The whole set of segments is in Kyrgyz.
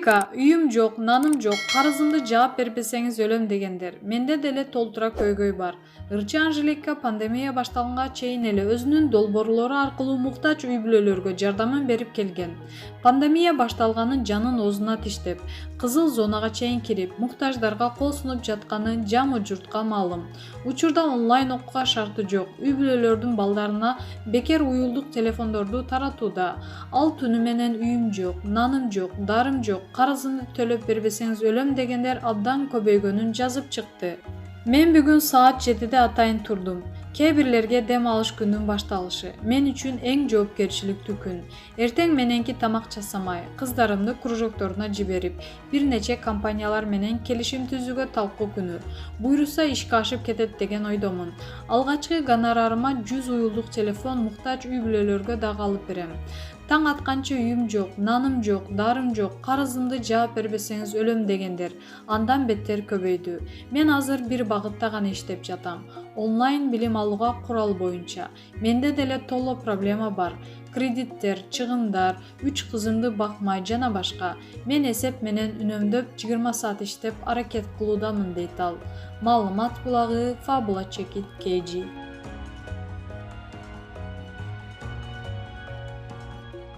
Amerika, uyum жоқ, наным жоқ, қарызымды жаап бербесеңиз өлөм дегендер. Менде деле толтура көйгөй бар. Ырчы Анжелика пандемия башталганга чейин эле өзүнүн долбоорлору аркылуу муктаж үй бүлөлөргө жардамын берип келген. Пандемия башталганын жанын оозуна тиштеп, кызыл зонага чейин кирип, муктаждарга кол сунуп жатканы жамы журтка маалым. Учурда онлайн окууга шарты жок. Үй бүлөлөрдүн балдарына бекер уюлдук телефондорду таратууда. Ал түнү менен үйүм жок, наным жок, дарым жок, карызымды төлөп бербесеңиз өлөм дегендер абдан көбөйгөнүн жазып чыкты. Мен бүгүн саат 7-де атайын турдум. Кээ бирлерге дем алыш күнүн башталышы. Мен үчүн эң жоопкерчиликтүү күн. Эртең мененки тамак жасамай, кыздарымды кружокторуна жиберип, бир нече компаниялар менен келишим түзүүгө талкуу күнү. Буйруса ишке ашып кетет деген ойдомун. Алгачкы гонорарыма 100 уюлдук телефон муктаж үй бүлөлөргө дагы алып берем. Таң атканча үйүм жок, наным жок, дарым жок, карызымды жаап бербесеңиз өлөм дегендер андан беттер көбөйдү. Мен азыр бир багытта гана иштеп жатам. Онлайн билим алууга курал боюнча. Менде деле толо проблема бар. Кредиттер, чыгымдар, 3 кызымды бакмай жана башка. Мен эсеп менен үнөмдөп 20 саат иштеп аракет кылуудамын дейт ал. Маалымат булагы Fabula Check It KG.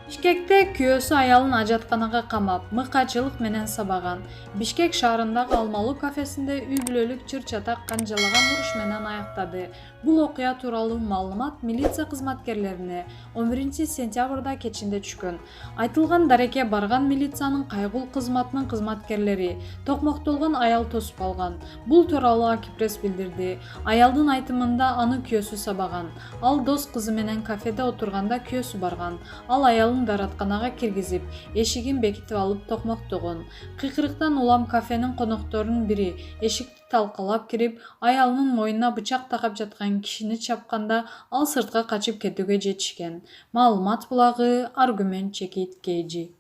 Бишкекте күйөөсү аялын ажатканага камап, мыкачылык менен сабаган. Бишкек шаарындагы Алмалуу кафесинде үй бүлөлүк чыр-чатак канжалаган уруш менен аяктады. Бул окуя тууралуу маалымат милиция кызматкерлерине 11-сентябрда кечинде түшкөн. Айтылган дарекке барган милициянын кайгыл кызматынын кызматкерлери токмоктолгон аял тосуп алган. Бул тууралуу Акипресс билдирди. Аялдын айтымында аны күйөөсү сабаган. Ал дос кызы менен кафеде отурганда күйөөсү барган. Ал аялын даратканага киргизип, эшигин бекитип алып токмоктогон. Кыйкырыктан улам кафенин конокторунун бири эшикти талкалап кирип, аялынын моюнуна бычак такап жаткан кишини чапканда ал сыртка качып кетүүгө жетишкен. Маалымат булагы Argument Check It KG.